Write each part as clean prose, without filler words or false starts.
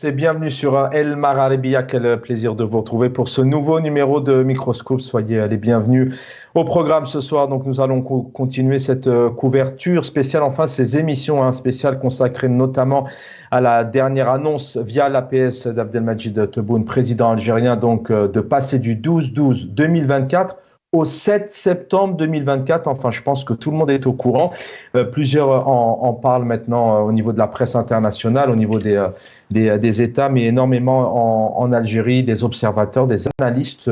C'est bienvenue sur El Magharibiya. Quel plaisir de vous retrouver pour ce nouveau numéro de Microscope. Soyez les bienvenus au programme ce soir. Donc, nous allons continuer cette couverture spéciale, enfin, ces émissions spéciales consacrées notamment à la dernière annonce via l'APS d'Abdelmajid Tebboune, président algérien, donc de passer du 12-12-2024 au 7 septembre 2024. Enfin, je pense que tout le monde est au courant. Plusieurs en parlent maintenant au niveau de la presse internationale, au niveau des États, mais énormément en Algérie. Des observateurs, des analystes,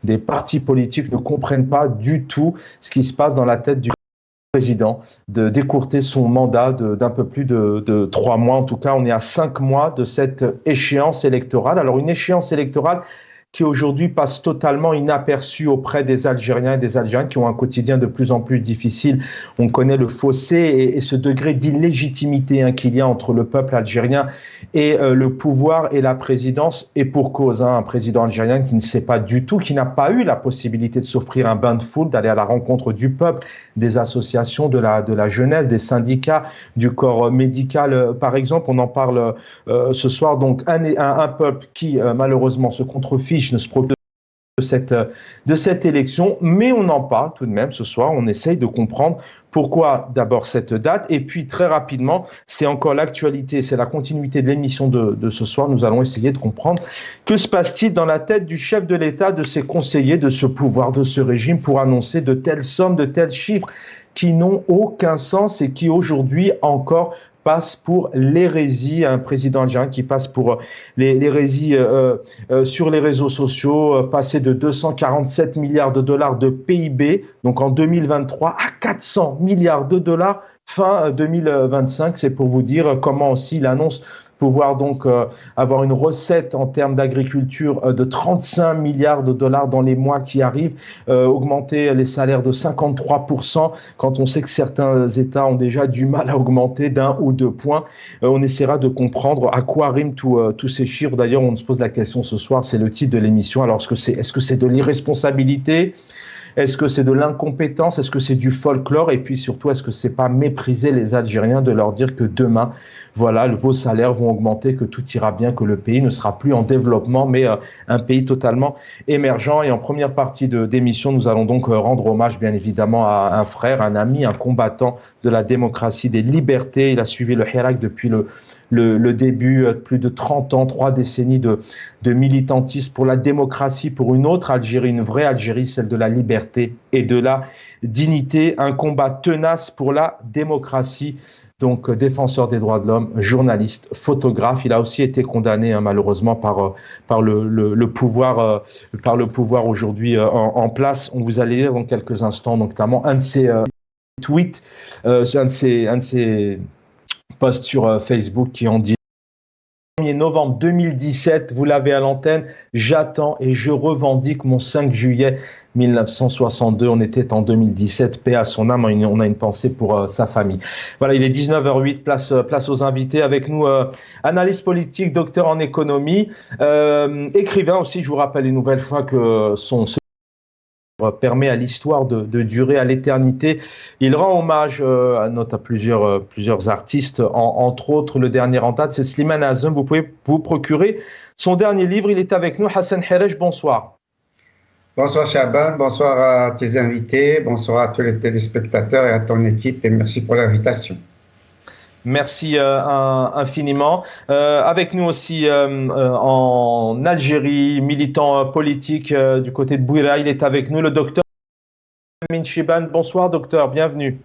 des partis politiques ne comprennent pas du tout ce qui se passe dans la tête du président, de d'écourter son mandat d'un peu plus de 3 mois. En tout cas, on est à 5 mois de cette échéance électorale. Alors, une échéance électorale qui aujourd'hui passe totalement inaperçue auprès des Algériens et des Algériennes qui ont un quotidien de plus en plus difficile. On connaît le fossé et ce degré d'illégitimité qu'il y a entre le peuple algérien et le pouvoir et la présidence, et pour cause, un président algérien qui ne sait pas du tout, qui n'a pas eu la possibilité de s'offrir un bain de foule, d'aller à la rencontre du peuple, des associations, de la jeunesse, des syndicats, du corps médical, par exemple. On en parle ce soir. Donc, un peuple qui, malheureusement, se contrefiche, ne se procure de cette élection, mais on en parle tout de même ce soir. On essaye de comprendre pourquoi d'abord cette date, et puis très rapidement, c'est encore l'actualité, c'est la continuité de l'émission de ce soir. Nous allons essayer de comprendre que se passe-t-il dans la tête du chef de l'État, de ses conseillers, de ce pouvoir, de ce régime, pour annoncer de telles sommes, de tels chiffres qui n'ont aucun sens et qui aujourd'hui encore passe pour l'hérésie, un président algérien qui passe pour l'hérésie sur les réseaux sociaux, passer de 247 milliards de dollars de PIB, donc en 2023, à 400 milliards de dollars fin 2025. C'est pour vous dire comment aussi il annonce pouvoir donc avoir une recette en termes d'agriculture de 35 milliards de dollars dans les mois qui arrivent, augmenter les salaires de 53%, quand on sait que certains États ont déjà du mal à augmenter d'1 ou 2 points. On essaiera de comprendre à quoi riment tous ces chiffres. D'ailleurs, on se pose la question ce soir, c'est le titre de l'émission. Alors, est-ce que c'est de l'irresponsabilité ? Est-ce que c'est de l'incompétence? Est-ce que c'est du folklore? Et puis surtout, est-ce que c'est pas mépriser les Algériens de leur dire que demain, voilà, vos salaires vont augmenter, que tout ira bien, que le pays ne sera plus en développement, mais un pays totalement émergent. Et en première partie d'émission, nous allons donc rendre hommage, bien évidemment, à un frère, un ami, un combattant de la démocratie, des libertés. Il a suivi le Hirak depuis le début, plus de 30 ans, 3 décennies de militantisme pour la démocratie, pour une autre Algérie, une vraie Algérie, celle de la liberté et de la dignité. Un combat tenace pour la démocratie. Donc, défenseur des droits de l'homme, journaliste, photographe. Il a aussi été condamné, malheureusement, par le pouvoir aujourd'hui en place. On vous allez lire dans quelques instants, donc, notamment un de ses tweets, un de ses posts sur Facebook qui en dit: 1er novembre 2017, vous l'avez à l'antenne, j'attends et je revendique mon 5 juillet 1962. On était en 2017, paix à son âme, on a une pensée pour sa famille. Voilà, il est 19h08, place aux invités. Avec nous, analyste politique, docteur en économie, écrivain aussi. Je vous rappelle une nouvelle fois que son permet à l'histoire de durer à l'éternité. Il rend hommage à plusieurs artistes, entre autres le dernier en date, c'est Slimane Azem. Vous pouvez vous procurer son dernier livre. Il est avec nous. Hassan Herej, bonsoir. Bonsoir Chaban, bonsoir à tes invités, bonsoir à tous les téléspectateurs et à ton équipe, et merci pour l'invitation. Merci infiniment. Avec nous aussi en Algérie, militant politique du côté de Bouira, il est avec nous, le docteur Amin Chiban. Bonsoir docteur, bienvenue.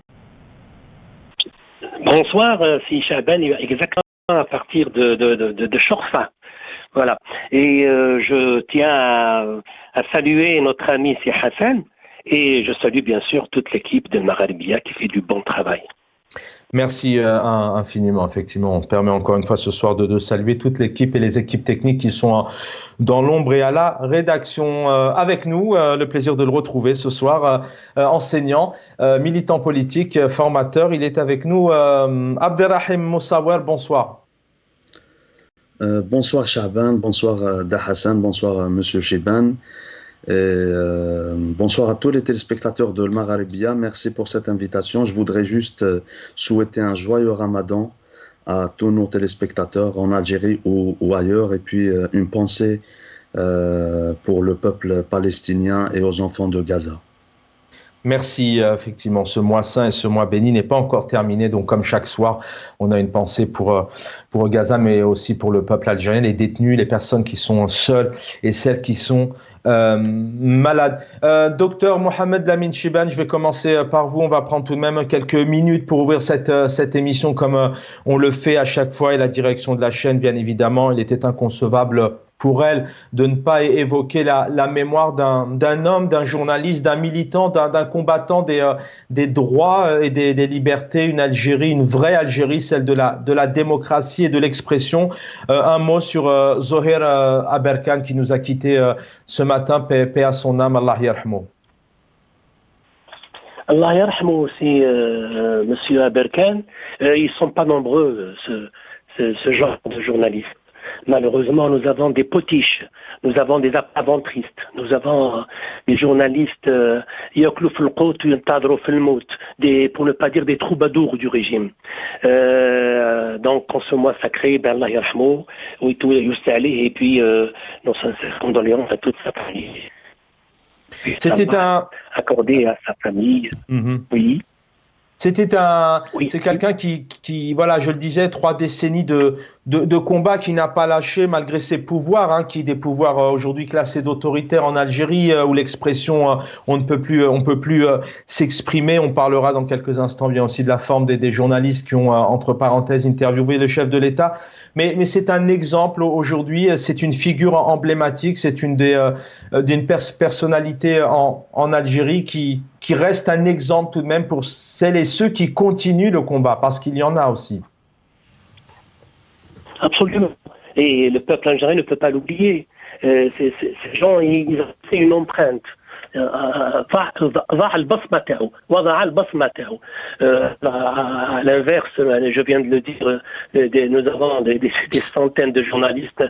Bonsoir, c'est Chaban, exactement à partir de Chorfa. Voilà. Et je tiens à saluer notre ami c'est Hassan, et je salue bien sûr toute l'équipe de Magharibiya qui fait du bon travail. Merci infiniment, effectivement. On permet encore une fois ce soir de saluer toute l'équipe et les équipes techniques qui sont dans l'ombre et à la rédaction. Avec nous, le plaisir de le retrouver ce soir, enseignant, militant politique, formateur. Il est avec nous, Abderrahim Moussawer, bonsoir. Bonsoir Chaban, bonsoir Hassan, bonsoir Monsieur Chiban. Bonsoir à tous les téléspectateurs de Magharibiya. Merci pour cette invitation. Je voudrais juste souhaiter un joyeux Ramadan à tous nos téléspectateurs en Algérie ou ailleurs, et puis une pensée pour le peuple palestinien et aux enfants de Gaza. Merci, effectivement, ce mois saint et ce mois béni n'est pas encore terminé, donc comme chaque soir, on a une pensée pour Gaza, mais aussi pour le peuple algérien, les détenus, les personnes qui sont seules et celles qui sont malades. Docteur Mohamed Lamine Chibane, je vais commencer par vous, on va prendre tout de même quelques minutes pour ouvrir cette émission comme on le fait à chaque fois, et la direction de la chaîne, bien évidemment, il était inconcevable pour elle de ne pas évoquer la mémoire d'un homme, d'un journaliste, d'un militant, d'un combattant des droits et des libertés, une Algérie, une vraie Algérie, celle de la démocratie et de l'expression. Un mot sur Zoher Aberkan qui nous a quittés ce matin, paix à son âme, Allah yarhamou. Allah yarhamou aussi, monsieur Aberkan. Ils ne sont pas nombreux, ce genre de journalistes. Malheureusement, nous avons des potiches, nous avons des aventristes, nous avons des journalistes, pour ne pas dire des troubadours du régime. Donc, en ce mois sacré, ben Allah yarhamou, et puis nos sincères condoléances à toute sa famille. C'était accordé à sa famille. Oui. C'est quelqu'un qui, voilà, je le disais, 3 décennies de combat, qui n'a pas lâché malgré ses pouvoirs, qui des pouvoirs aujourd'hui classés d'autoritaires en Algérie, où l'expression, on ne peut plus s'exprimer. On parlera dans quelques instants bien aussi de la forme des journalistes qui ont, entre parenthèses, interviewé le chef de l'État. Mais c'est un exemple aujourd'hui, c'est une figure emblématique, c'est une personnalité en Algérie qui reste un exemple tout de même pour celles et ceux qui continuent le combat, parce qu'il y en a aussi. Absolument. Et le peuple algérien ne peut pas l'oublier. Ces gens, ils ont fait une empreinte. À l'inverse, je viens de le dire, nous avons des centaines de journalistes.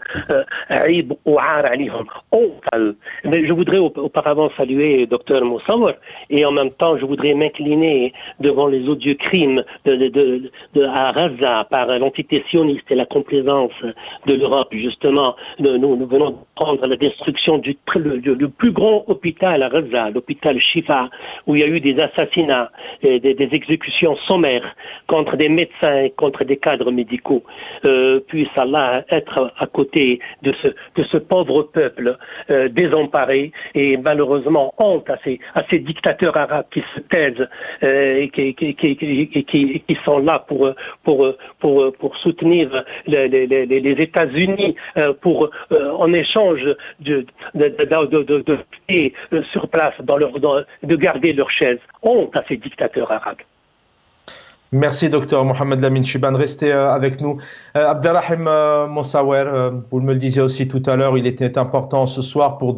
Mais je voudrais auparavant saluer Dr Moussaour, et en même temps je voudrais m'incliner devant les odieux crimes à Gaza par l'entité sioniste et la complaisance de l'Europe. Justement, nous venons de prendre la destruction du plus grand hôpital à Gaza, l'hôpital Shifa, où il y a eu des assassinats, des exécutions sommaires contre des médecins et contre des cadres médicaux. Puisse Allah être à côté de ce pauvre peuple désemparé, et malheureusement honte à ces dictateurs arabes qui se taisent et qui sont là pour soutenir les États-Unis en échange de sur place, de garder leur chaise. Honte à ces dictateurs arabes. Merci, docteur Mohamed Lamine Chibane. Restez avec nous. Abdelrahim Moussaour, vous me le disiez aussi tout à l'heure, il était important ce soir pour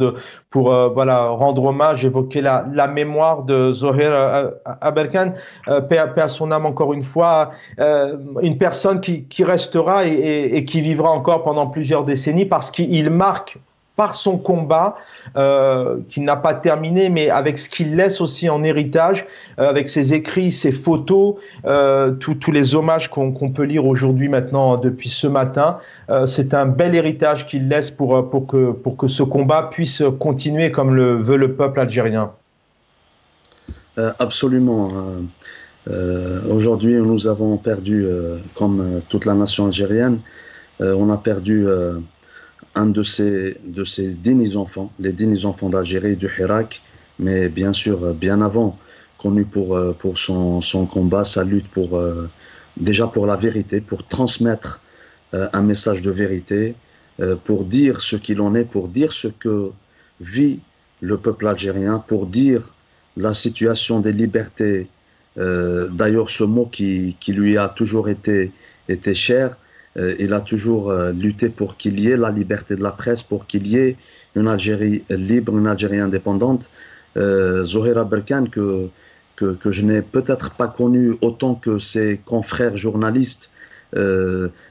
rendre hommage, évoquer la mémoire de Zoher Aberkan, paix à son âme encore une fois, une personne qui restera et qui vivra encore pendant plusieurs décennies parce qu'il marque par son combat, qu'il n'a pas terminé, mais avec ce qu'il laisse aussi en héritage, avec ses écrits, ses photos, tous les hommages qu'on peut lire aujourd'hui maintenant depuis ce matin. C'est un bel héritage qu'il laisse pour que ce combat puisse continuer comme le veut le peuple algérien. Absolument. Aujourd'hui, nous avons perdu, comme toute la nation algérienne, on a perdu un de ces dignes enfants, les dignes enfants d'Algérie, du Hirak, mais bien sûr, bien avant, connu pour son combat, sa lutte déjà pour la vérité, pour transmettre un message de vérité, pour dire ce qu'il en est, pour dire ce que vit le peuple algérien, pour dire la situation des libertés. D'ailleurs, ce mot qui lui a toujours été cher. Il a toujours lutté pour qu'il y ait la liberté de la presse, pour qu'il y ait une Algérie libre, une Algérie indépendante. Zoher Aberkan, que je n'ai peut-être pas connu autant que ses confrères journalistes,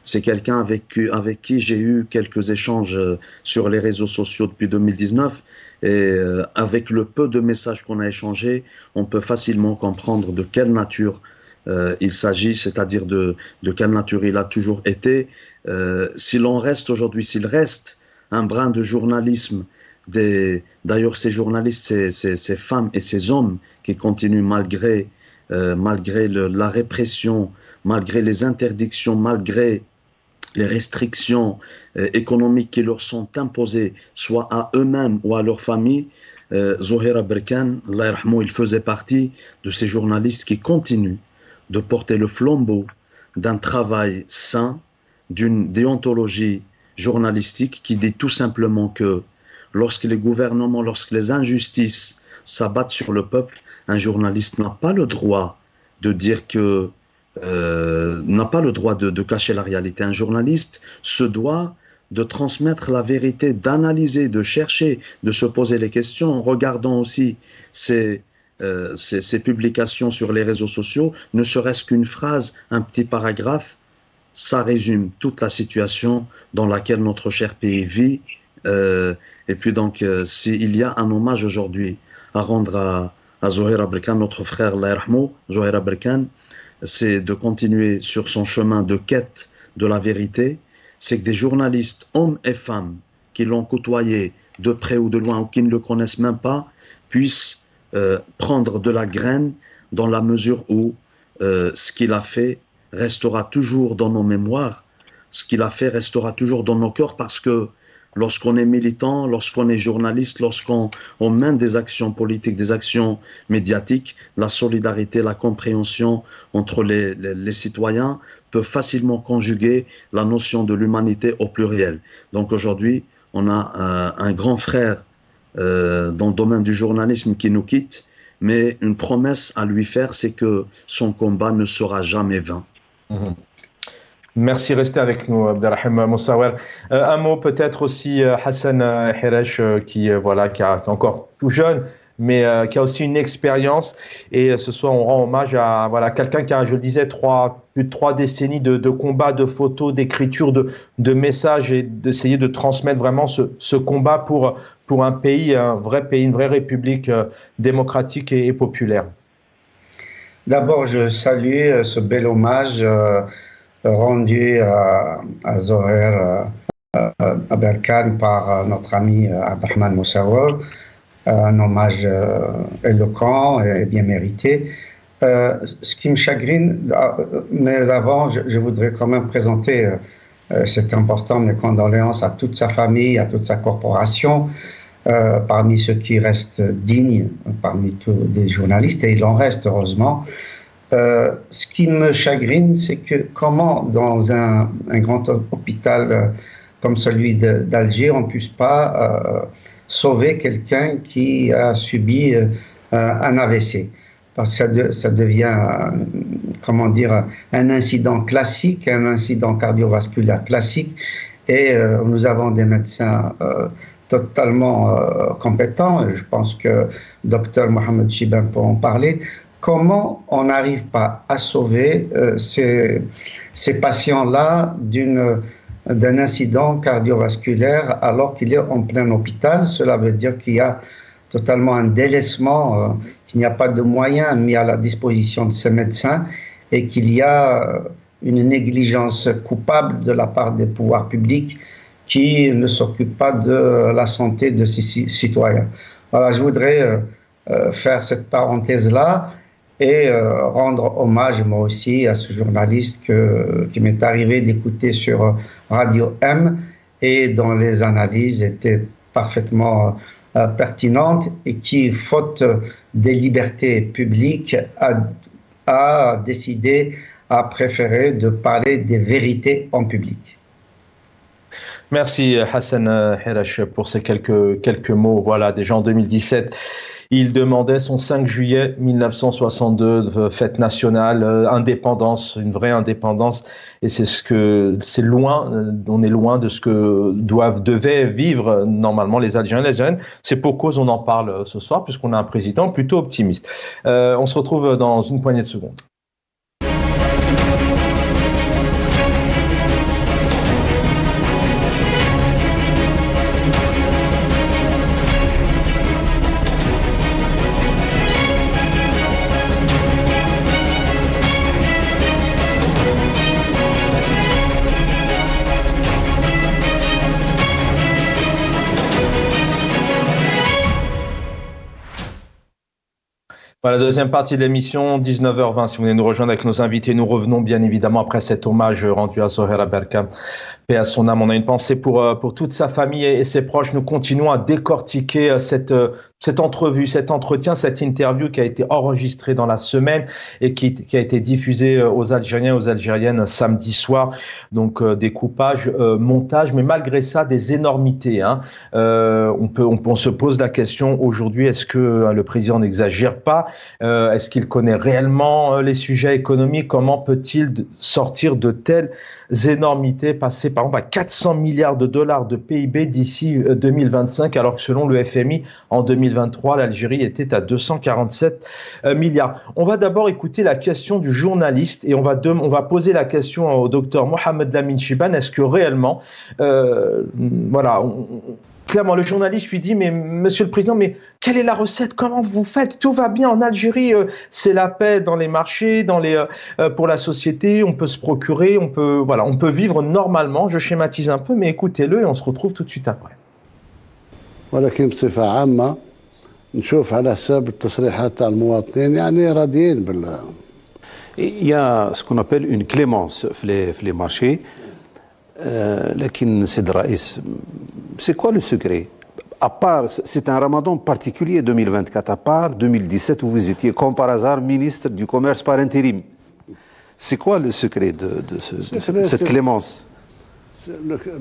c'est quelqu'un avec qui j'ai eu quelques échanges sur les réseaux sociaux depuis 2019. Et avec le peu de messages qu'on a échangés, on peut facilement comprendre de quelle nature il s'agit, c'est-à-dire de quelle nature il a toujours été. S'il en reste aujourd'hui, s'il reste un brin de journalisme, d'ailleurs ces journalistes, ces femmes et ces hommes qui continuent malgré la répression, malgré les interdictions, malgré les restrictions économiques qui leur sont imposées, soit à eux-mêmes ou à leur famille. Zohaira Berkane, Allah yarhamou, il faisait partie de ces journalistes qui continuent de porter le flambeau d'un travail sain, d'une déontologie journalistique qui dit tout simplement que lorsque les gouvernements, lorsque les injustices s'abattent sur le peuple, un journaliste n'a pas le droit de dire que n'a pas le droit de cacher la réalité. Un journaliste se doit de transmettre la vérité, d'analyser, de chercher, de se poser les questions en regardant aussi ces publications sur les réseaux sociaux, ne serait-ce qu'une phrase, un petit paragraphe, ça résume toute la situation dans laquelle notre cher pays vit. Et puis donc, s'il y a un hommage aujourd'hui à rendre à Zohaira Berkane, notre frère, Allah yarhamou, Zohaira Berkane, c'est de continuer sur son chemin de quête de la vérité. C'est que des journalistes, hommes et femmes, qui l'ont côtoyé de près ou de loin ou qui ne le connaissent même pas, puissent prendre de la graine dans la mesure où ce qu'il a fait restera toujours dans nos mémoires, ce qu'il a fait restera toujours dans nos cœurs, parce que lorsqu'on est militant, lorsqu'on est journaliste, lorsqu'on mène des actions politiques, des actions médiatiques, la solidarité, la compréhension entre les citoyens peut facilement conjuguer la notion de l'humanité au pluriel. Donc aujourd'hui, on a un grand frère dans le domaine du journalisme qui nous quitte, mais une promesse à lui faire, c'est que son combat ne sera jamais vain. Mmh. Merci, restez avec nous, Abdelrahim Moussaouer. Un mot peut-être aussi, Hassan Hiresh, qui est encore tout jeune, mais qui a aussi une expérience. Et ce soir, on rend hommage à quelqu'un qui a, je le disais, plus de 3 décennies de combats, de photos, d'écriture, de messages, et d'essayer de transmettre vraiment ce combat pour un pays, un vrai pays, une vraie république démocratique et populaire. D'abord, je salue ce bel hommage rendu à Zohaira Berkane par notre ami Abdelrahman Moussaouer, un hommage éloquent et bien mérité. Ce qui me chagrine, mais avant, je voudrais quand même présenter, c'est important, mes condoléances à toute sa famille, à toute sa corporation, parmi ceux qui restent dignes, parmi tous les journalistes, et il en reste heureusement. Ce qui me chagrine, c'est que comment dans un grand hôpital comme celui d'Alger, on ne puisse pas sauver quelqu'un qui a subi un AVC. Parce que ça devient, un incident classique, un incident cardiovasculaire classique, et nous avons des médecins totalement compétents, et je pense que Dr Mohamed Chiban peut en parler. Comment on n'arrive pas à sauver ces patients-là d'un incident cardiovasculaire alors qu'il est en plein hôpital? Cela veut dire qu'il y a totalement un délaissement, qu'il n'y a pas de moyens mis à la disposition de ces médecins et qu'il y a une négligence coupable de la part des pouvoirs publics qui ne s'occupent pas de la santé de ces citoyens. Voilà, je voudrais faire cette parenthèse-là et rendre hommage moi aussi à ce journaliste qui m'est arrivé d'écouter sur Radio M et dont les analyses étaient parfaitement pertinentes et qui, faute des libertés publiques, a décidé, a préféré de parler des vérités en public. Merci Hassan Hiresh pour ces quelques mots. Voilà, déjà en 2017, il demandait son 5 juillet 1962, fête nationale, indépendance, une vraie indépendance. Et c'est loin, on est loin de ce que devaient vivre normalement les Algériens et les Algériennes. C'est pour cause, on en parle ce soir, puisqu'on a un président plutôt optimiste. On se retrouve dans une poignée de secondes. Voilà, deuxième partie de l'émission, 19h20. Si vous venez nous rejoindre avec nos invités, nous revenons bien évidemment après cet hommage rendu à Zohera Berkam. Paix à son âme. On a une pensée pour toute sa famille et ses proches. Nous continuons à décortiquer cette entrevue, cet entretien, cette interview qui a été enregistrée dans la semaine et qui a été diffusée aux Algériens et aux Algériennes samedi soir. Donc découpage, montage, mais malgré ça, des énormités. Hein. On se pose la question aujourd'hui, est-ce que le président n'exagère pas? Est-ce qu'il connaît réellement les sujets économiques? Comment peut-il sortir de telles énormités, passer par exemple à 400 milliards de dollars de PIB d'ici 2025, alors que selon le FMI, en 2023, l'Algérie était à 247 milliards. On va d'abord écouter la question du journaliste et on va poser la question au docteur Mohamed Lamine Chibane. Est-ce que réellement, clairement, le journaliste lui dit, mais monsieur le président, mais quelle est la recette? Comment vous faites? Tout va bien en Algérie, c'est la paix dans les marchés, pour la société, on peut se procurer, on peut vivre normalement. Je schématise un peu, mais écoutez-le et on se retrouve tout de suite après. ولكن بصفة عامة نشوف على حساب التصريحات تاع المواطنين يعني راضيين بال. Il y a ce qu'on appelle une clémence في les marchés. لكن سيد الرئيس, c'est quoi le secret? À part, c'est un ramadan particulier 2024, à part 2017 où vous étiez comme par hasard ministre du commerce par intérim. C'est quoi le secret de cette clémence?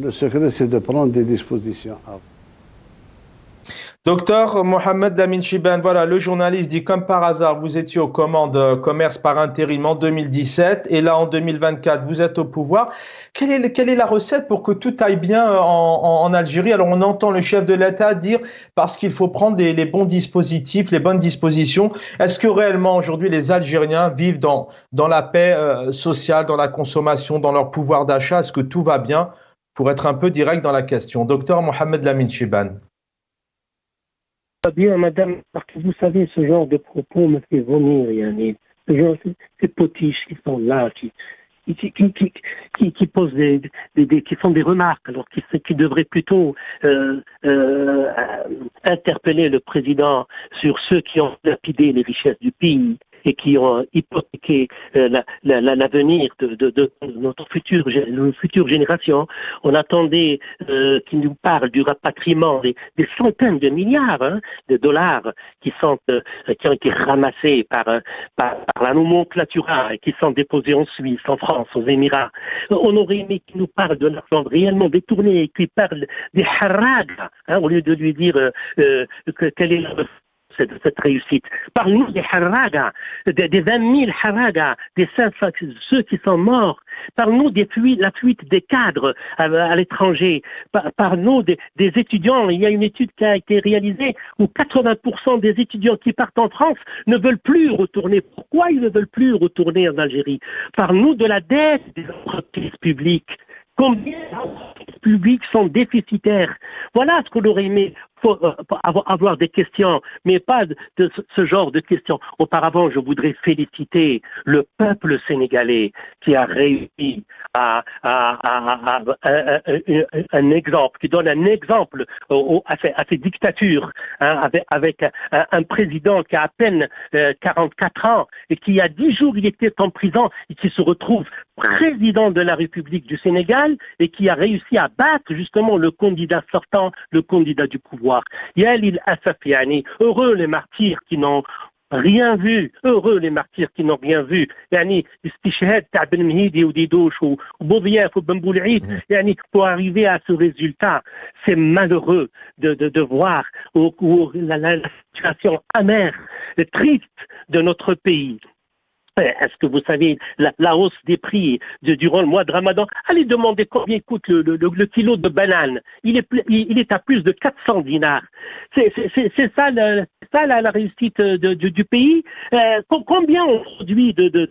Le secret, c'est de prendre des dispositions. Docteur Mohamed Lamine Chibane, voilà, le journaliste dit comme par hasard, vous étiez aux commandes commerce par intérim en 2017 et là en 2024, vous êtes au pouvoir. Quelle est la recette pour que tout aille bien en Algérie? Alors on entend le chef de l'État dire parce qu'il faut prendre les bons dispositifs, les bonnes dispositions. Est-ce que réellement aujourd'hui les Algériens vivent dans la paix sociale, dans la consommation, dans leur pouvoir d'achat? Est-ce que tout va bien? Pour être un peu direct dans la question. Docteur Mohamed Lamine Chibane. Bien, madame, parce que vous savez, ce genre de propos me fait vomir, Yannick. Ce genre, ces potiches qui sont là, qui posent qui font des remarques, alors qui devraient plutôt interpeller le président sur ceux qui ont lapidé les richesses du pays et qui ont hypothéqué l'avenir de notre future génération. On attendait qu'ils nous parlent du rapatriement des centaines de milliards de dollars qui ont été ramassés par la nomenclatura et qui sont déposés en Suisse, en France, aux Émirats. On aurait aimé qu'ils nous parlent de l'argent réellement détourné et qu'ils parlent des haragas, au lieu de lui dire quelle est cette réussite. Parle-nous des haragas, des 20 000 haragas, des 500, ceux qui sont morts. Parle-nous la fuite des cadres à l'étranger. Parle-nous des étudiants. Il y a une étude qui a été réalisée où 80% des étudiants qui partent en France ne veulent plus retourner. Pourquoi ils ne veulent plus retourner en Algérie? Parle-nous de la dette des entreprises publiques. Combien d'entreprises publiques sont déficitaires? Voilà ce qu'on aurait aimé avoir des questions, mais pas de ce genre de questions. Auparavant, je voudrais féliciter le peuple sénégalais qui a réussi à un exemple, qui donne un exemple à ces dictatures, avec un président qui a à peine 44 ans et qui, il y a 10 jours, il était en prison et qui se retrouve président de la République du Sénégal et qui a réussi à battre justement le candidat sortant, le candidat du pouvoir. Heureux les martyrs qui n'ont rien vu, heureux les martyrs qui n'ont rien vu. Pour arriver à ce résultat, c'est malheureux de voir la situation amère, triste de notre pays. Est-ce que vous savez la hausse des prix durant le mois de Ramadan? Allez demander combien coûte le kilo de banane. Il est à plus de 400 dinars. C'est ça la réussite du pays. Combien on produit de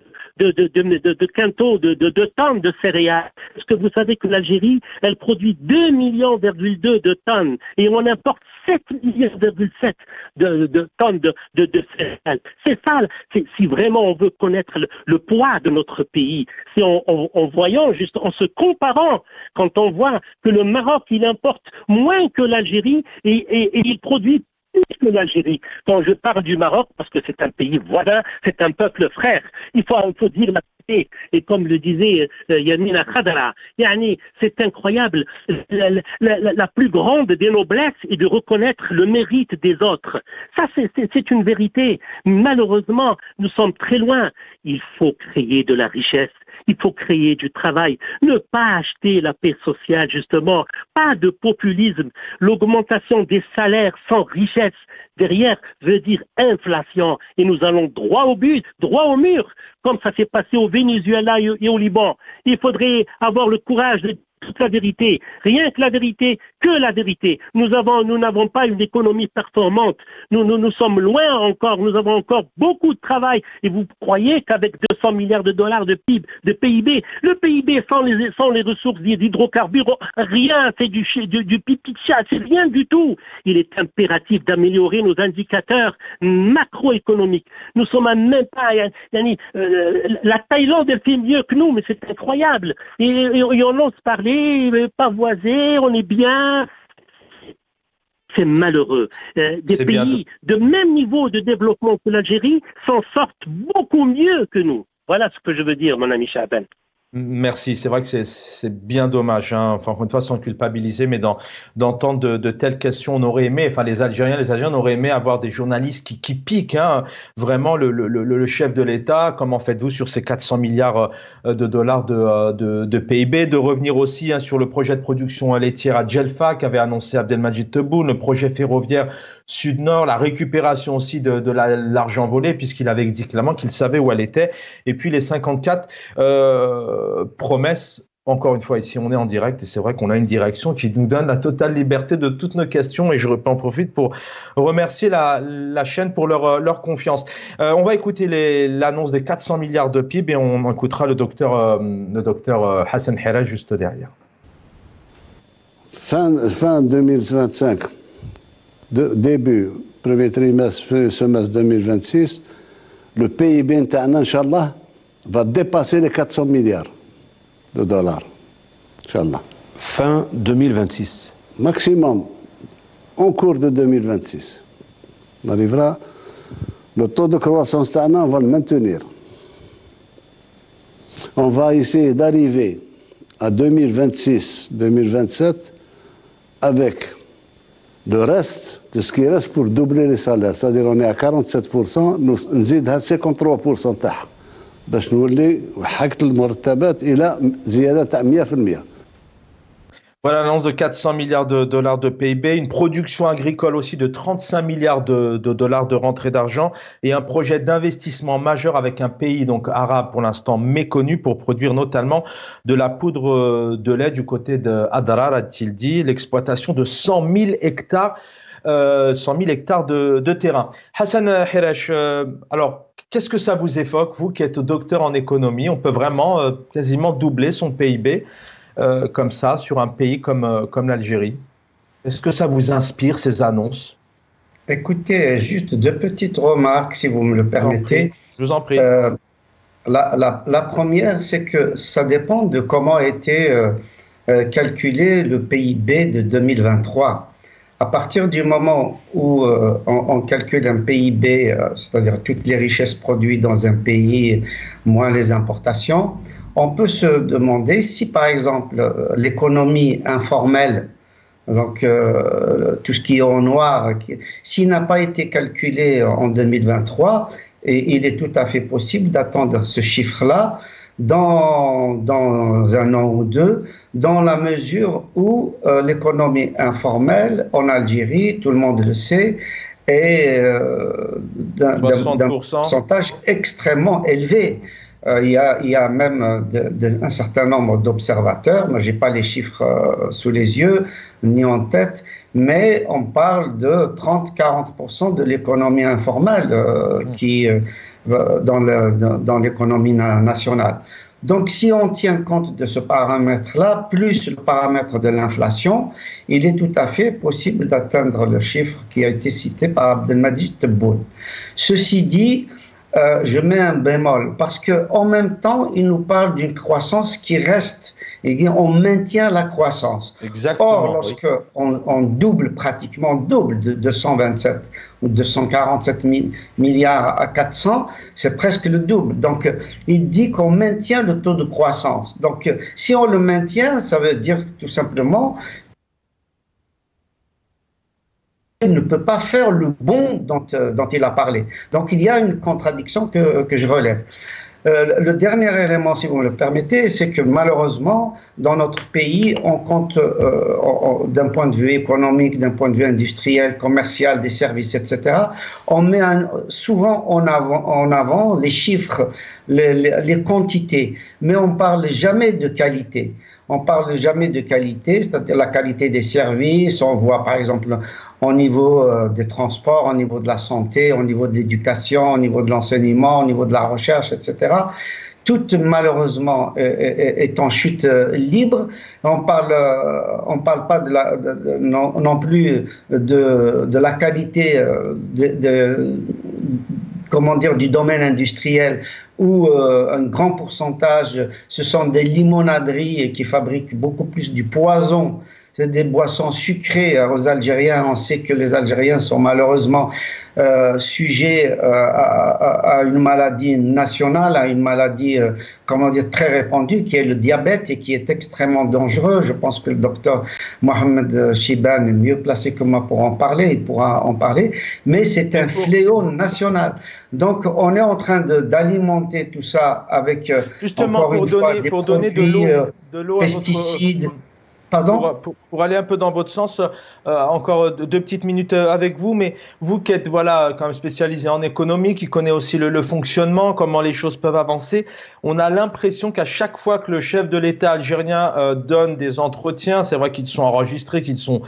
quintaux, de tonnes de céréales? Est-ce que vous savez que l'Algérie, elle produit 2,2 millions de tonnes et on importe 7,7 millions de tonnes de céréales. C'est ça, si vraiment on veut connaître le poids de notre pays, si en voyant, juste en se comparant, quand on voit que le Maroc, il importe moins que l'Algérie et il produit que l'Algérie. Quand je parle du Maroc, parce que c'est un pays voisin, c'est un peuple frère, il faut dire la vérité. Et comme le disait Yamina Khadra, c'est incroyable. La plus grande des noblesses est de reconnaître le mérite des autres. Ça, c'est une vérité. Malheureusement, nous sommes très loin. Il faut créer de la richesse. Il faut créer du travail, ne pas acheter la paix sociale, justement, pas de populisme. L'augmentation des salaires sans richesse derrière veut dire inflation. Et nous allons droit au but, droit au mur, comme ça s'est passé au Venezuela et au Liban. Il faudrait avoir le courage de toute la vérité, rien que la vérité, que la vérité. Nous n'avons pas une économie performante. Nous sommes loin encore. Nous avons encore beaucoup de travail. Et vous croyez qu'avec 200 milliards de dollars de PIB, le PIB sans les ressources d'hydrocarbures, rien, c'est du pipi de chat, c'est rien du tout. Il est impératif d'améliorer nos indicateurs macroéconomiques. Nous sommes à même pas, la Thaïlande, elle fait mieux que nous, mais c'est incroyable. Et on ose parler, pavoiser, on est bien. C'est malheureux. Des pays de même niveau de développement que l'Algérie s'en sortent beaucoup mieux que nous. Voilà ce que je veux dire, mon ami Chaban. Merci, c'est vrai que c'est bien dommage, hein. Enfin, encore une fois, sans culpabiliser, mais d'entendre de telles questions, on aurait aimé, enfin les Algériens auraient aimé avoir des journalistes qui piquent, hein, vraiment le chef de l'État. Comment faites-vous sur ces 400 milliards de dollars de PIB, de revenir aussi, hein, sur le projet de production laitière à Djelfa qu'avait annoncé Abdelmajid Tebboune, le projet ferroviaire Sud-Nord, la récupération aussi de l'argent volé, puisqu'il avait dit clairement qu'il savait où elle était, et puis les 54 promesses. Encore une fois, ici, on est en direct et c'est vrai qu'on a une direction qui nous donne la totale liberté de toutes nos questions et je en profite pour remercier la chaîne pour leur confiance. On va écouter l'annonce des 400 milliards de PIB et on écoutera le docteur Hassan Hiraj juste derrière. Fin 2025, début, premier trimestre, semestre 2026, le PIB interne, Inch'Allah, va dépasser les 400 milliards de dollars. Inch'Allah. Fin 2026. Maximum, en cours de 2026. On arrivera, le taux de croissance interne, on va le maintenir. On va essayer d'arriver à 2026, 2027 avec le reste de ce qui reste pour doubler les salaires. C'est-à-dire on est à 47%, nous نزيد 53% تاعها. باش نولي حقت المرتبات الى زياده تاع 100%. Voilà l'annonce de 400 milliards de dollars de PIB, une production agricole aussi de 35 milliards de dollars de rentrée d'argent et un projet d'investissement majeur avec un pays donc arabe pour l'instant méconnu pour produire notamment de la poudre de lait du côté de Adrar, a-t-il dit, l'exploitation de 100 000 hectares de terrain. Hassan Hiraj, alors qu'est-ce que ça vous évoque, vous qui êtes docteur en économie? On peut vraiment quasiment doubler son PIB comme ça sur un pays comme l'Algérie. Est-ce que ça vous inspire, ces annonces? Écoutez, juste deux petites remarques, si vous me le permettez. Je vous en prie. La première, c'est que ça dépend de comment a été calculé le PIB de 2023. À partir du moment où on calcule un PIB, c'est-à-dire toutes les richesses produites dans un pays, moins les importations, on peut se demander si, par exemple, l'économie informelle, donc tout ce qui est au noir, s'il n'a pas été calculé en 2023, et il est tout à fait possible d'attendre ce chiffre-là dans un an ou deux, dans la mesure où l'économie informelle en Algérie, tout le monde le sait, est d'un pourcentage extrêmement élevé. Il y a même un certain nombre d'observateurs, moi je n'ai pas les chiffres sous les yeux ni en tête, mais on parle de 30-40% de l'économie informelle qui dans l'économie nationale. Donc si on tient compte de ce paramètre-là, plus le paramètre de l'inflation, il est tout à fait possible d'atteindre le chiffre qui a été cité par Abdelmajid Tebboune. Ceci dit, je mets un bémol, parce qu'en même temps, il nous parle d'une croissance qui reste, on maintient la croissance. Exactement. Or, lorsque on double, pratiquement double de 227 ou 247 milliards à 400, c'est presque le double. Donc, il dit qu'on maintient le taux de croissance. Donc, si on le maintient, ça veut dire tout simplement il ne peut pas faire le bond dont il a parlé. Donc il y a une contradiction que je relève. Le dernier élément, si vous me le permettez, c'est que malheureusement, dans notre pays, on compte, d'un point de vue économique, d'un point de vue industriel, commercial, des services, etc., on met souvent en avant les chiffres, les quantités, mais on ne parle jamais de qualité. On ne parle jamais de qualité, c'est-à-dire la qualité des services. On voit par exemple au niveau des transports, au niveau de la santé, au niveau de l'éducation, au niveau de l'enseignement, au niveau de la recherche, etc. Tout malheureusement est en chute libre. On parle pas non plus de la qualité comment dire, du domaine industriel où un grand pourcentage, ce sont des limonaderies qui fabriquent beaucoup plus du poison, c'est des boissons sucrées aux Algériens. On sait que les Algériens sont malheureusement sujets à une maladie nationale, à une maladie comment dire, très répandue, qui est le diabète et qui est extrêmement dangereux. Je pense que le docteur Mohamed Chibane est mieux placé que moi pour en parler, il pourra en parler, mais c'est un fléau national. Donc on est en train d'alimenter tout ça avec justement encore pour donner de l'eau pesticides. Pour aller un peu dans votre sens, encore 2 petites minutes avec vous, mais vous qui êtes voilà, quand même spécialisé en économie, qui connaît aussi le fonctionnement, comment les choses peuvent avancer, on a l'impression qu'à chaque fois que le chef de l'État algérien donne des entretiens, c'est vrai qu'ils sont enregistrés, qu'ils sont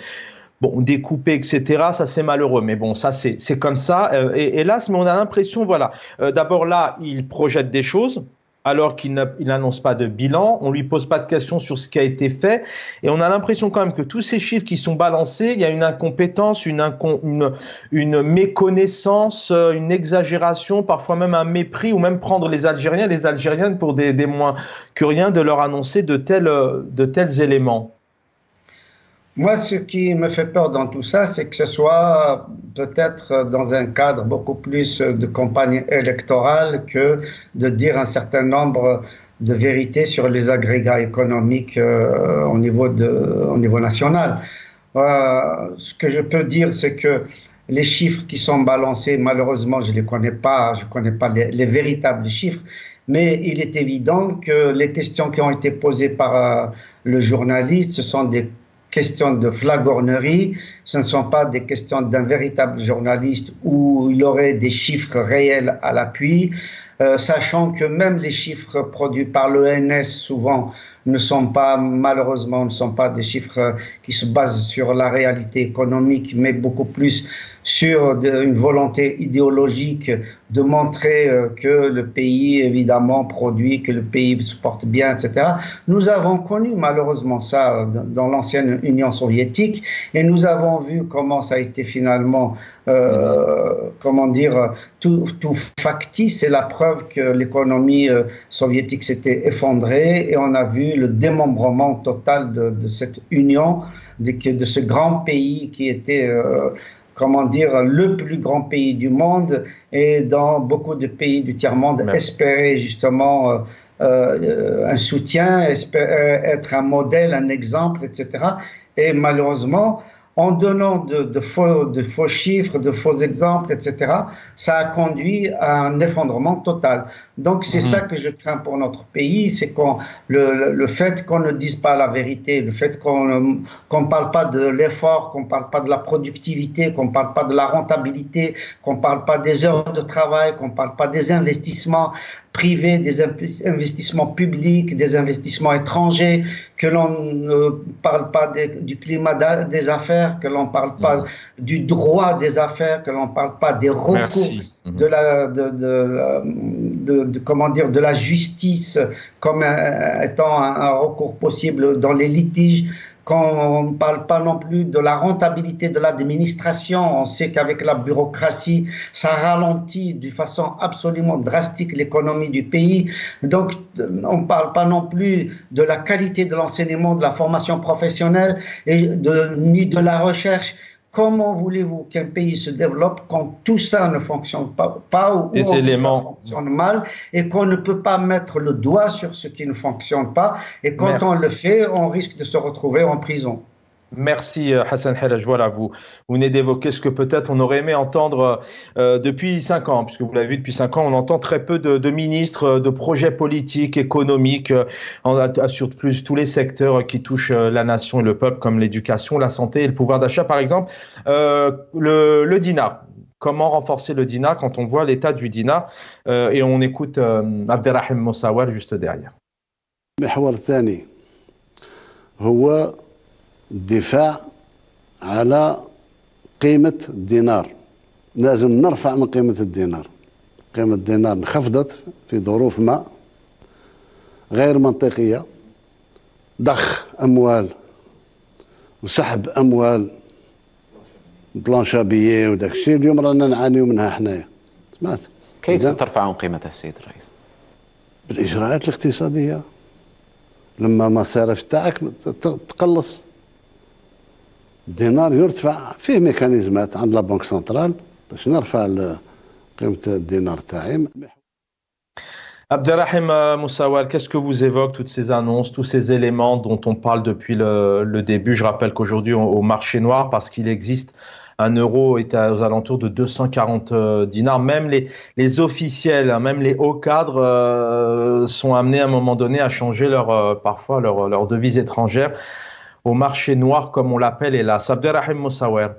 découpés, etc. Ça, c'est malheureux. Mais bon, ça, c'est comme ça. Hélas, mais on a l'impression, voilà, d'abord là, il projette des choses, alors qu'il n'annonce pas de bilan, on ne lui pose pas de questions sur ce qui a été fait, et on a l'impression quand même que tous ces chiffres qui sont balancés, il y a une incompétence, une méconnaissance, une exagération, parfois même un mépris, ou même prendre les Algériens et les Algériennes pour des moins que rien, de leur annoncer de tels éléments. Moi, ce qui me fait peur dans tout ça, c'est que ce soit peut-être dans un cadre beaucoup plus de campagne électorale que de dire un certain nombre de vérités sur les agrégats économiques au niveau national. Ce que je peux dire, c'est que les chiffres qui sont balancés, malheureusement, je ne connais pas les véritables chiffres, mais il est évident que les questions qui ont été posées par le journaliste, ce sont des questions de flagornerie, ce ne sont pas des questions d'un véritable journaliste où il y aurait des chiffres réels à l'appui, sachant que même les chiffres produits par l'ONS souvent malheureusement ne sont pas des chiffres qui se basent sur la réalité économique, mais beaucoup plus sur une volonté idéologique de montrer que le pays, évidemment, produit, que le pays se porte bien, etc. Nous avons connu malheureusement ça dans l'ancienne Union soviétique, et nous avons vu comment ça a été finalement, comment dire, tout factice. C'est la preuve que l'économie soviétique s'était effondrée, et on a vu le démembrement total de cette union, de ce grand pays qui était comment dire, le plus grand pays du monde, et dans beaucoup de pays du tiers-monde espérer justement un soutien, espérer être un modèle, un exemple, etc. Et malheureusement, en donnant de faux chiffres, de faux exemples, etc., ça a conduit à un effondrement total. Donc c'est ça que je crains pour notre pays, c'est le fait qu'on ne dise pas la vérité, le fait qu'on ne parle pas de l'effort, qu'on ne parle pas de la productivité, qu'on ne parle pas de la rentabilité, qu'on ne parle pas des heures de travail, qu'on ne parle pas des investissements privés, des investissements publics, des investissements étrangers, que l'on ne parle pas du climat des affaires, que l'on ne parle pas du droit des affaires, que l'on ne parle pas des recours de la justice comme étant un recours possible dans les litiges, qu'on ne parle pas non plus de la rentabilité de l'administration. On sait qu'avec la bureaucratie, ça ralentit de façon absolument drastique l'économie du pays. Donc, on ne parle pas non plus de la qualité de l'enseignement, de la formation professionnelle ni de la recherche. Comment voulez-vous qu'un pays se développe quand tout ça ne fonctionne pas ou fonctionne mal et qu'on ne peut pas mettre le doigt sur ce qui ne fonctionne pas et quand on le fait, on risque de se retrouver en prison. Merci Hassan Helaj. Voilà, vous venez d'évoquer ce que peut-être on aurait aimé entendre depuis 5 ans, puisque vous l'avez vu depuis 5 ans, on entend très peu de ministres, de projets politiques, économiques, sur plus tous les secteurs qui touchent la nation et le peuple, comme l'éducation, la santé et le pouvoir d'achat, par exemple. Le dinar. Comment renforcer le dinar quand on voit l'état du dinar et on écoute Abderrahim Moussawar juste derrière. الدفاع على قيمة الدينار لازم نرفع من قيمة الدينار. قيمة الدينار انخفضت في ظروف ما غير منطقية، ضخ أموال وسحب أموال بلانشابية وداك الشيء اليوم رانا نعانيو منها حنايا. سمعت؟ كيف سترفعون قيمتها السيد الرئيس؟ بالإجراءات الاقتصادية. لما مصاريف تاعك تقلص الدينار يرتفع، فيه ميكانيزمات عند لا بنك سنترال باش نرفع قيمة الدينار تاعي. Abderrahim Moussawar, qu'est-ce que vous évoquent toutes ces annonces, tous ces éléments dont on parle depuis le début? Je rappelle qu'aujourd'hui au marché noir, parce qu'il existe un euro est aux alentours de 240 dinars. Même les officiels, même les hauts cadres sont amenés à un moment donné à changer parfois leur devise étrangère au marché noir, comme on l'appelle, hélas. Abderrahim Moussawar.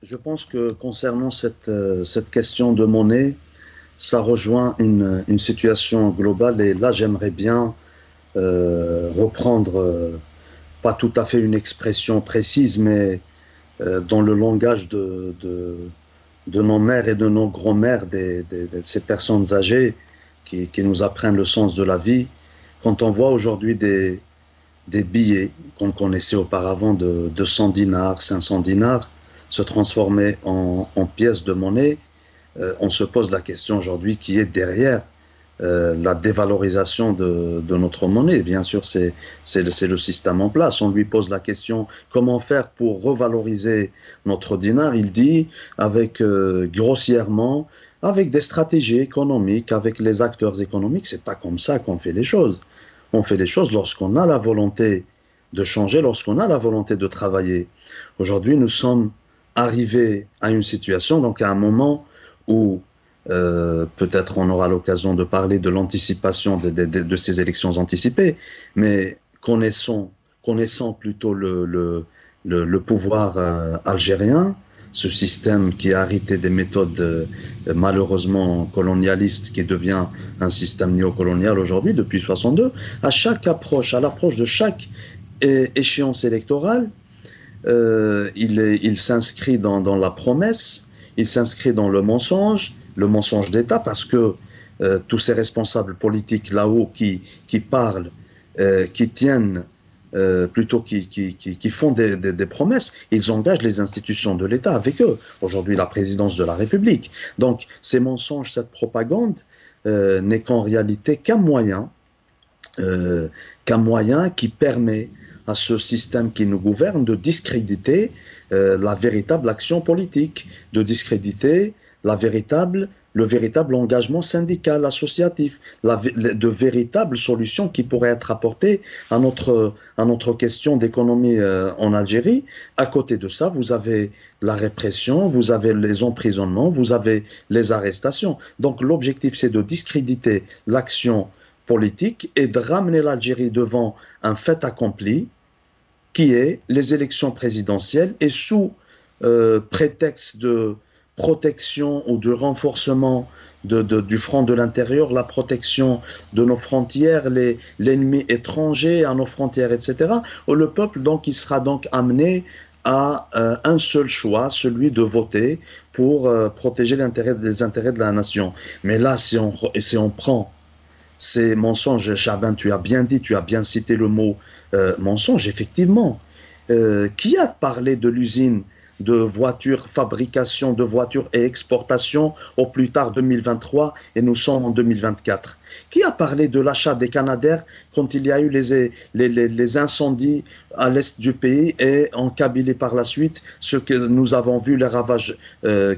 Je pense que concernant cette question de monnaie, ça rejoint une situation globale et là j'aimerais bien reprendre pas tout à fait une expression précise, mais dans le langage de nos mères et de nos grands-mères, de ces personnes âgées qui nous apprennent le sens de la vie. Quand on voit aujourd'hui des billets qu'on connaissait auparavant de 200 dinars, 500 dinars, se transformer en pièces de monnaie, on se pose la question aujourd'hui qui est derrière la dévalorisation de notre monnaie. Bien sûr, c'est le système en place. On lui pose la question comment faire pour revaloriser notre dinar. Il dit avec grossièrement, avec des stratégies économiques, avec les acteurs économiques. C'est pas comme ça qu'on fait les choses. On fait les choses lorsqu'on a la volonté de changer, lorsqu'on a la volonté de travailler. Aujourd'hui, nous sommes arrivés à une situation, donc à un moment où peut-être on aura l'occasion de parler de l'anticipation de ces élections anticipées, mais connaissant plutôt le pouvoir algérien, ce système qui a hérité des méthodes malheureusement colonialistes, qui devient un système néocolonial aujourd'hui depuis 62, à l'approche de chaque échéance électorale, il s'inscrit dans la promesse, il s'inscrit dans le mensonge d'État, parce que tous ces responsables politiques là-haut qui parlent, qui tiennent, plutôt qui font des promesses, ils engagent les institutions de l'État avec eux. Aujourd'hui, la présidence de la République. Donc, ces mensonges, cette propagande n'est qu'en réalité qu'un moyen qui permet à ce système qui nous gouverne de discréditer la véritable action politique, de discréditer le véritable engagement syndical, associatif, de véritables solutions qui pourraient être apportées à notre question d'économie en Algérie. À côté de ça, vous avez la répression, vous avez les emprisonnements, vous avez les arrestations. Donc l'objectif, c'est de discréditer l'action politique et de ramener l'Algérie devant un fait accompli qui est les élections présidentielles, et sous prétexte de protection ou de renforcement du front de l'intérieur, la protection de nos frontières, l'ennemi étranger à nos frontières, etc. Le peuple, donc, il sera donc amené à un seul choix, celui de voter pour protéger les intérêts de la nation. Mais là, si on prend ces mensonges. Chaban, tu as bien dit, tu as bien cité le mot mensonge, effectivement. Qui a parlé de l'usine de voitures, fabrication de voitures et exportation au plus tard 2023 et nous sommes en 2024? Qui a parlé de l'achat des Canadair quand il y a eu les incendies à l'est du pays et en Kabylie par la suite, ce que nous avons vu, les ravages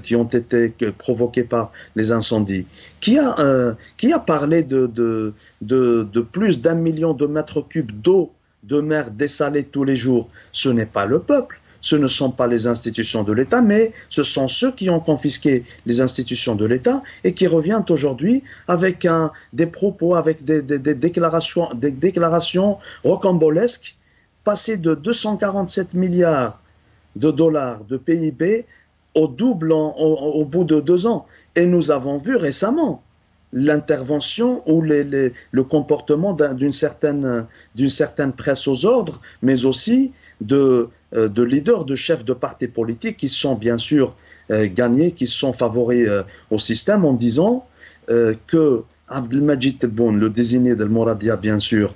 qui ont été provoqués par les incendies? Qui a parlé de plus d'1 million de mètres cubes d'eau de mer dessalée tous les jours? Ce n'est pas le peuple. Ce ne sont pas les institutions de l'État, mais ce sont ceux qui ont confisqué les institutions de l'État et qui reviennent aujourd'hui avec des propos, avec des déclarations rocambolesques, passées de 247 milliards de dollars de PIB au double au bout de 2 ans. Et nous avons vu récemment l'intervention ou le comportement d'une certaine presse aux ordres, mais aussi de leaders, de chefs de partis politiques qui sont bien sûr gagnés, qui sont favoris au système en disant que Abdelmajid Tebboune, le désigné de Mouradia bien sûr,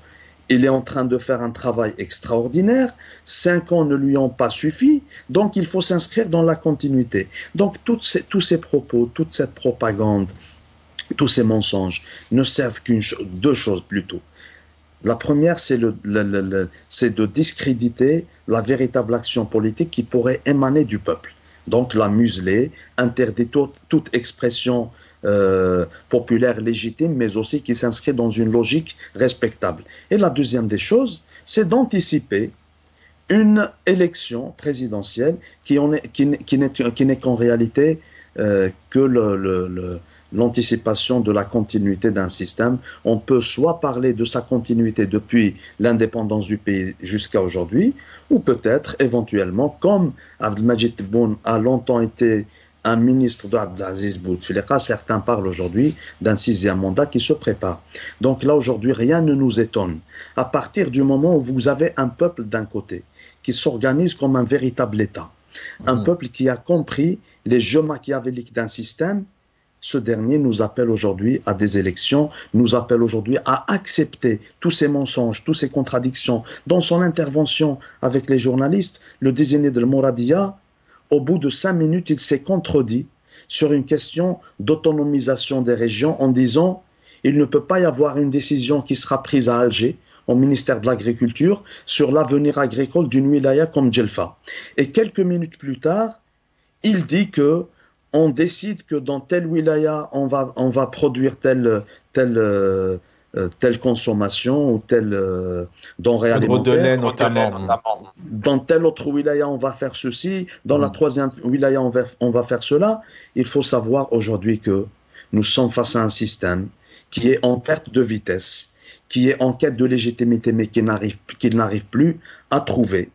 il est en train de faire un travail extraordinaire, 5 ans ne lui ont pas suffi, donc il faut s'inscrire dans la continuité. Donc tous ces propos, toute cette propagande, tous ces mensonges ne servent deux choses plutôt. La première, c'est de discréditer la véritable action politique qui pourrait émaner du peuple. Donc la museler, interdire toute expression populaire légitime, mais aussi qui s'inscrit dans une logique respectable. Et la deuxième des choses, c'est d'anticiper une élection présidentielle qui n'est qu'en réalité que l'anticipation de la continuité d'un système. On peut soit parler de sa continuité depuis l'indépendance du pays jusqu'à aujourd'hui, ou peut-être éventuellement, comme Abdelmajid Tebboune a longtemps été un ministre d'Abdelaziz Bouteflika, certains parlent aujourd'hui d'un 6e mandat qui se prépare. Donc là aujourd'hui, rien ne nous étonne. À partir du moment où vous avez un peuple d'un côté qui s'organise comme un véritable État, un peuple qui a compris les jeux machiavéliques d'un système, ce dernier nous appelle aujourd'hui à des élections, nous appelle aujourd'hui à accepter tous ces mensonges, toutes ces contradictions. Dans son intervention avec les journalistes, le désigné de Mouradia, au bout de 5 minutes, il s'est contredit sur une question d'autonomisation des régions en disant il ne peut pas y avoir une décision qui sera prise à Alger, au ministère de l'Agriculture, sur l'avenir agricole d'une wilaya comme Djelfa. Et quelques minutes plus tard, il dit que on décide que dans telle wilaya, on va produire telle consommation ou telle denrée alimentaire. Dans telle autre wilaya, on va faire ceci. Dans la troisième wilaya, on va faire cela. Il faut savoir aujourd'hui que nous sommes face à un système qui est en perte de vitesse, qui est en quête de légitimité, mais qu'il n'arrive plus à trouver.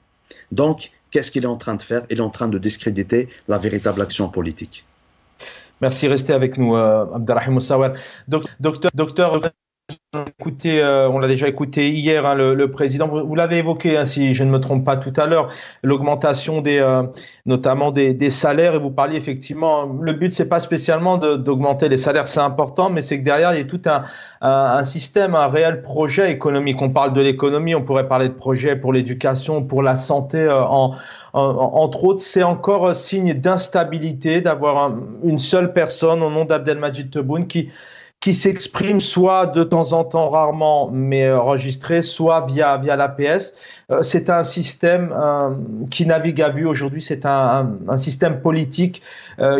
Donc, qu'est-ce qu'il est en train de faire? Il est en train de discréditer la véritable action politique. Merci, restez avec nous, Abdelrahim Moussaouer. Docteur, on l'a déjà écouté hier, hein, le président, vous l'avez évoqué, hein, si je ne me trompe pas tout à l'heure, l'augmentation notamment des salaires, et vous parliez effectivement, le but c'est pas spécialement d'augmenter les salaires, c'est important, mais c'est que derrière il y a tout un système, un réel projet économique. On parle de l'économie, on pourrait parler de projets pour l'éducation, pour la santé, entre autres. C'est encore signe d'instabilité d'avoir une seule personne au nom d'Abdelmajid Tebboune qui s'exprime soit de temps en temps, rarement, mais enregistré, soit via l'APS. C'est un système qui navigue à vue aujourd'hui, c'est un système politique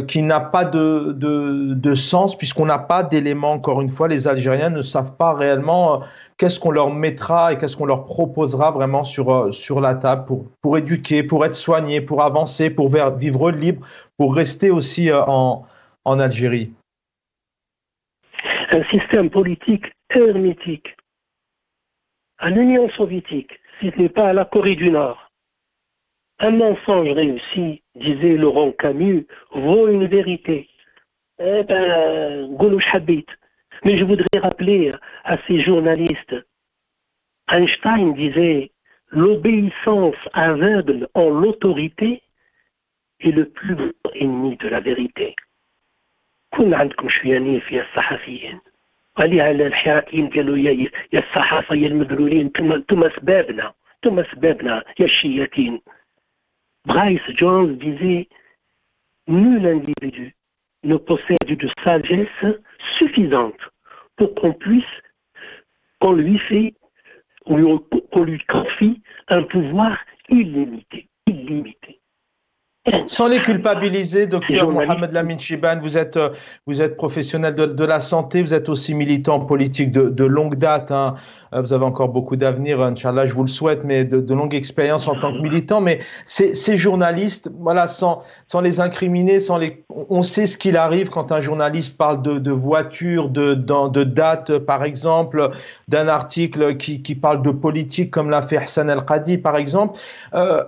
qui n'a pas de sens, puisqu'on n'a pas d'éléments, encore une fois, les Algériens ne savent pas réellement qu'est-ce qu'on leur mettra et qu'est-ce qu'on leur proposera vraiment sur la table pour éduquer, pour être soignés, pour avancer, pour vivre libre, pour rester aussi en Algérie. Un système politique hermétique à l'Union soviétique, si ce n'est pas à la Corée du Nord. Un mensonge réussi, disait Laurent Camus, vaut une vérité. Mais je voudrais rappeler à ces journalistes, Einstein disait l'obéissance aveugle en l'autorité est le plus grand ennemi de la vérité. كون عندكم شوية نيف يا الصحفيين عليها الحراكين ديالو يا الصحافه يا المذلولين انتم سبابنا يا الشياطين. Bryce Jones disait nul individu ne possède de sagesse suffisante pour qu'on lui confie un pouvoir illimité. Sans les culpabiliser, docteur Mohamed Lamine Chibane, vous êtes professionnel de la santé, vous êtes aussi militant politique de longue date. Hein. Vous avez encore beaucoup d'avenir, Inch'Allah, je vous le souhaite, mais de longue expérience en tant que militant. Mais ces journalistes, voilà, sans les incriminer, on sait ce qu'il arrive quand un journaliste parle de voitures, de dates, par exemple, d'un article qui parle de politique, comme l'a fait Hassan El-Qadi, par exemple.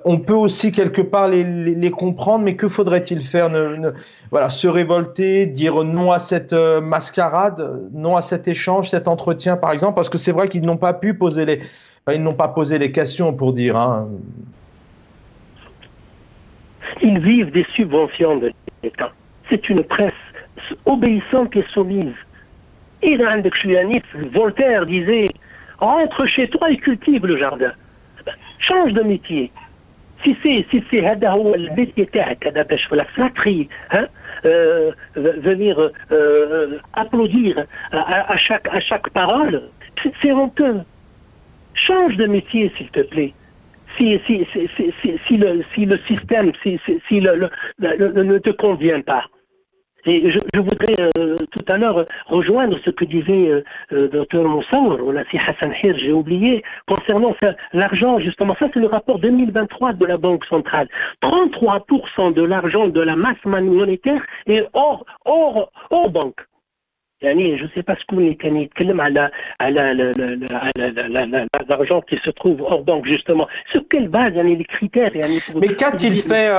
On peut aussi quelque part les comprendre, mais que faudrait-il faire? Voilà, se révolter, dire non à cette mascarade, non à cet échange, cet entretien, par exemple, parce que c'est vrai qu'ils n'ont pas pu poser les questions pour dire. Hein. Ils vivent des subventions de l'État. C'est une presse obéissante et soumise. Et Voltaire disait rentre chez toi et cultive le jardin. Change de métier. Si c'est هذا هو الميtier تاعك هذا باش ولا flatterie, venir applaudir à chaque parole, c'est honteux. Change de métier, s'il te plaît. Si le système ne te convient pas. Et je voudrais tout à l'heure rejoindre ce que disait Dr Moussaour, ou la Hassan Hir, j'ai oublié, concernant l'argent, justement, ça c'est le rapport 2023 de la Banque centrale. 33% de l'argent de la masse monétaire est hors banque. يعني je ne sais pas ce qu'on يتكلم على l'argent qui se trouve hors banque justement. Sur quelle base les critères Mais qu'a-t-il fait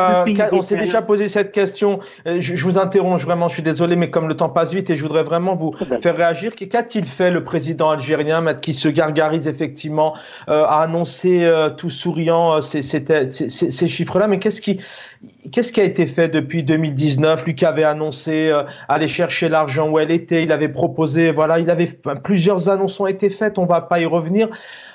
on s'est déjà posé cette question. Je vous interromps vraiment, je suis désolé, mais comme le temps passe vite et je voudrais vraiment vous faire réagir. Qu'a-t-il fait le président algérien qui se gargarise effectivement à annoncer tout souriant ces chiffres-là, mais qu'est-ce qui a été fait depuis 2019? Lui qui avait annoncé aller chercher l'argent où elle était, il avait proposé, voilà, plusieurs annonces ont été faites, on va pas y revenir,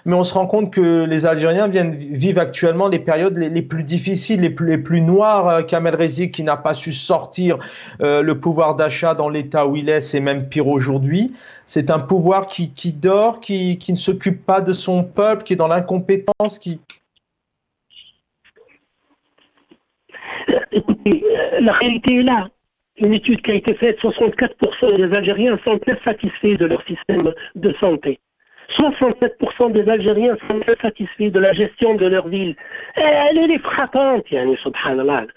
mais on se rend compte que les Algériens vivent actuellement les périodes les plus difficiles, les plus noires. Kamel Rezik qui n'a pas su sortir le pouvoir d'achat dans l'état où il est, c'est même pire aujourd'hui. C'est un pouvoir qui dort, qui ne s'occupe pas de son peuple, qui est dans l'incompétence, Écoutez, la réalité est là. Une étude qui a été faite, 64% des Algériens sont très satisfaits de leur système de santé. 67% des Algériens sont très satisfaits de la gestion de leur ville. Elle est frappante, subhanallah.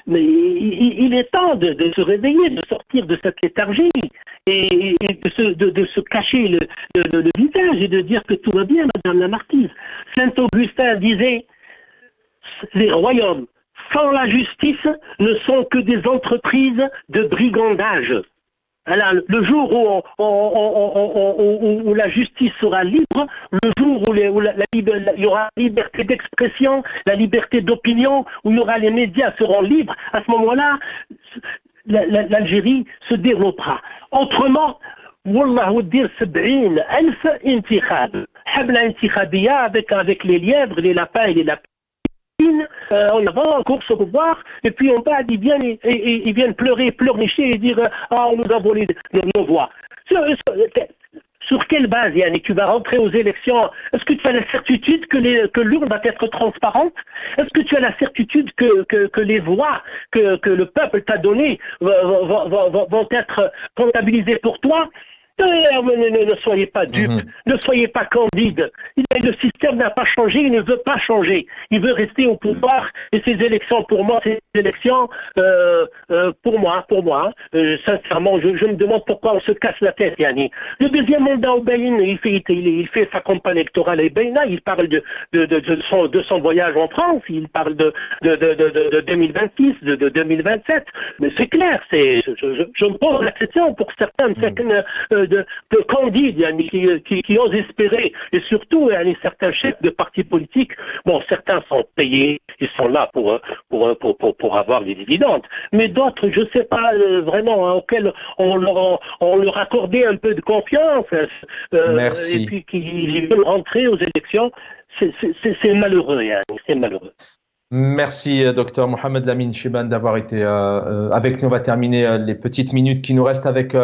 Mais il est temps de se réveiller, de sortir de cette léthargie et de se cacher le visage et de dire que tout va bien, Madame la Marquise. Saint-Augustin disait, les royaumes sans la justice ne sont que des entreprises de brigandage. Alors, le jour où la justice sera libre, le jour où il y aura la liberté d'expression, la liberté d'opinion, où il y aura les médias seront libres, à ce moment-là, l'Algérie se développera. Autrement, والله ودير 70,000 انتخاب حملة انتخابية avec les lièvres, les lapins et les lapines. On avant en course au pouvoir, et puis on va, ils viennent pleurnicher et dire on nous a volé nos voix. Sur quelle base, Yannick, tu vas rentrer aux élections? Est-ce que tu as la certitude que l'urne va être transparente? Est-ce que tu as la certitude que les voix que le peuple t'a données vont être comptabilisées pour toi? Ne soyez pas dupes, ne soyez pas candides. Le système n'a pas changé, il ne veut pas changer. Il veut rester au pouvoir et ces élections, pour moi, sincèrement, je me demande pourquoi on se casse la tête, Yanni. Le deuxième mandat au Baïn, il fait sa campagne électorale à Baïna, il parle de son voyage en France, il parle de 2026, de 2027. Mais c'est clair, je me pose la question pour certaines de candides, qui osent espérer, et surtout certains chefs de partis politiques. Bon, certains sont payés, ils sont là pour avoir des dividendes, mais d'autres, je ne sais pas vraiment, auxquels on leur accordait un peu de confiance, Merci. et puis qui veulent rentrer aux élections. C'est malheureux, c'est malheureux. Merci, docteur Mohamed Lamine Chiban, d'avoir été avec nous. On va terminer les petites minutes qui nous restent avec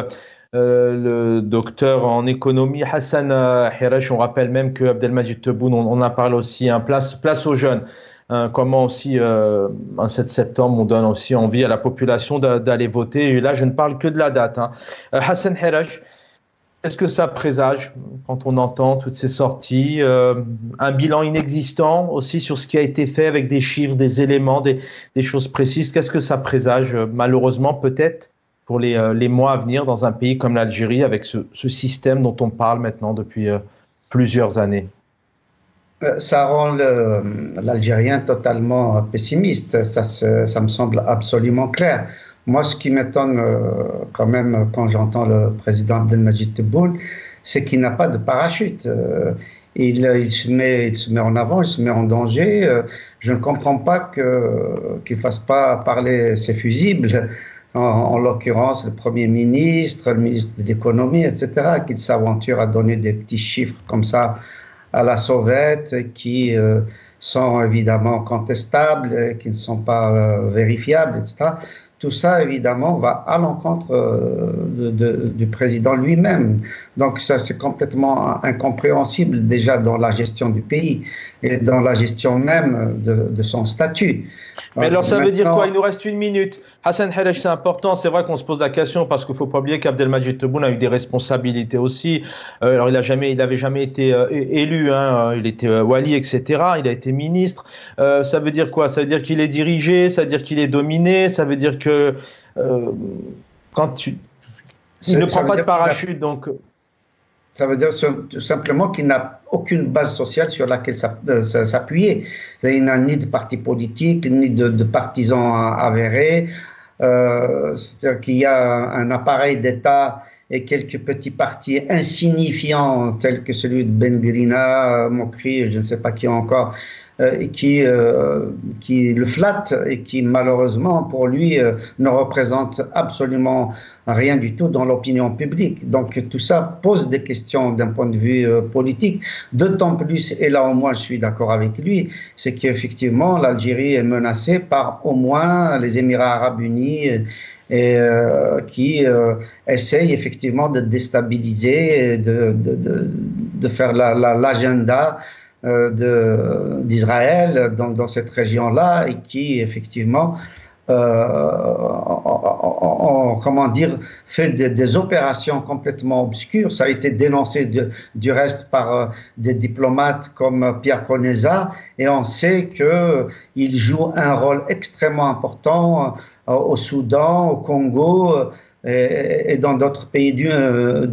le docteur en économie Hassan Hiresh. On rappelle même que Abdelmajid Tebboune, on en parle aussi, place aux jeunes. Comment aussi, un 7 septembre, on donne aussi envie à la population d'aller voter. Et là, je ne parle que de la date. Hassan Hiresh, est-ce que ça présage, quand on entend toutes ces sorties, un bilan inexistant aussi sur ce qui a été fait avec des chiffres, des éléments, des choses précises? Qu'est-ce que ça présage, malheureusement, peut-être, pour les mois à venir dans un pays comme l'Algérie, avec ce système dont on parle maintenant depuis plusieurs années? Ça rend l'Algérien totalement pessimiste. Ça me semble absolument clair. Moi, ce qui m'étonne quand même quand j'entends le président Abdelmajid Tebboune, c'est qu'il n'a pas de parachute. Il se met en avant, il se met en danger. Je ne comprends pas qu'il ne fasse pas parler ses fusibles, en l'occurrence le Premier ministre, le ministre de l'économie, etc., qu'il s'aventure à donner des petits chiffres comme ça à la sauvette qui sont évidemment contestables, qui ne sont pas vérifiables, etc. Tout ça, évidemment, va à l'encontre du président lui-même. Donc, ça, c'est complètement incompréhensible déjà dans la gestion du pays et dans la gestion même de son statut. Mais alors, ça veut dire quoi? Il nous reste une minute. Hassan Hiresh, c'est important. C'est vrai qu'on se pose la question parce qu'il ne faut pas oublier qu'Abdelmajid Tebboune a eu des responsabilités aussi. Alors, il n'avait jamais été élu. Il était wali, etc. Il a été ministre. Ça veut dire quoi? Ça veut dire qu'il est dirigé, ça veut dire qu'il est dominé, ça veut dire que il ne prend pas de parachute, donc... Ça veut dire tout simplement qu'il n'a aucune base sociale sur laquelle s'appuyer. Il n'a ni de parti politique, ni de partisans avérés. C'est-à-dire qu'il y a un appareil d'État et quelques petits partis insignifiants tels que celui de Ben Grina, Mokri, je ne sais pas qui encore, qui le flatte et qui malheureusement pour lui ne représente absolument rien du tout dans l'opinion publique. Donc tout ça pose des questions d'un point de vue politique, d'autant plus, et là au moins je suis d'accord avec lui, c'est qu'effectivement l'Algérie est menacée par au moins les Émirats arabes unis et qui essayent effectivement de déstabiliser, de faire l'agenda d'Israël dans cette région-là et qui effectivement fait des opérations complètement obscures. Ça a été dénoncé du reste par des diplomates comme Pierre Koneza et on sait qu'il joue un rôle extrêmement important au Soudan, au Congo et dans d'autres pays du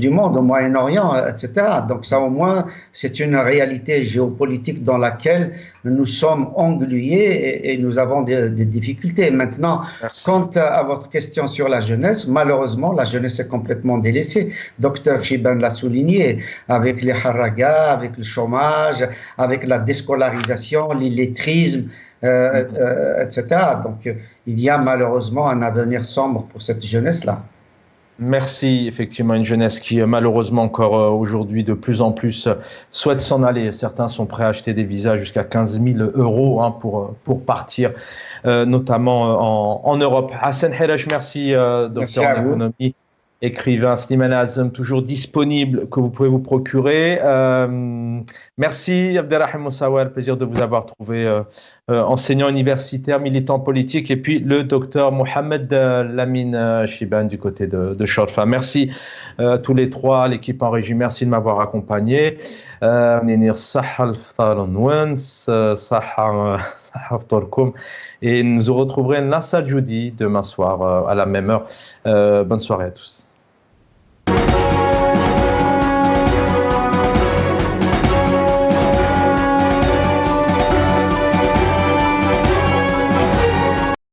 monde, au Moyen-Orient, etc. Donc ça au moins, c'est une réalité géopolitique dans laquelle nous sommes englués et nous avons des difficultés. Maintenant, merci. Quant à votre question sur la jeunesse, malheureusement, la jeunesse est complètement délaissée. Docteur Chiban l'a souligné, avec les haragas, avec le chômage, avec la déscolarisation, l'illettrisme, etc. Donc, il y a malheureusement un avenir sombre pour cette jeunesse-là. Merci, effectivement, une jeunesse qui malheureusement encore aujourd'hui de plus en plus souhaite s'en aller. Certains sont prêts à acheter des visas jusqu'à 15 000 € pour partir, notamment en Europe. Hassan Hiresh, merci, docteur en économie, écrivain, Slimane Azem, toujours disponible, que vous pouvez vous procurer. Merci Abderrahim Moussaouer, plaisir de vous avoir trouvé, enseignant universitaire, militant politique, et puis le docteur Mohamed Lamine Chiban du côté de Shorfa. Merci tous les trois, l'équipe en régie, merci de m'avoir accompagné. Et nous retrouverons Nassa Djoudi demain soir à la même heure. Bonne soirée à tous.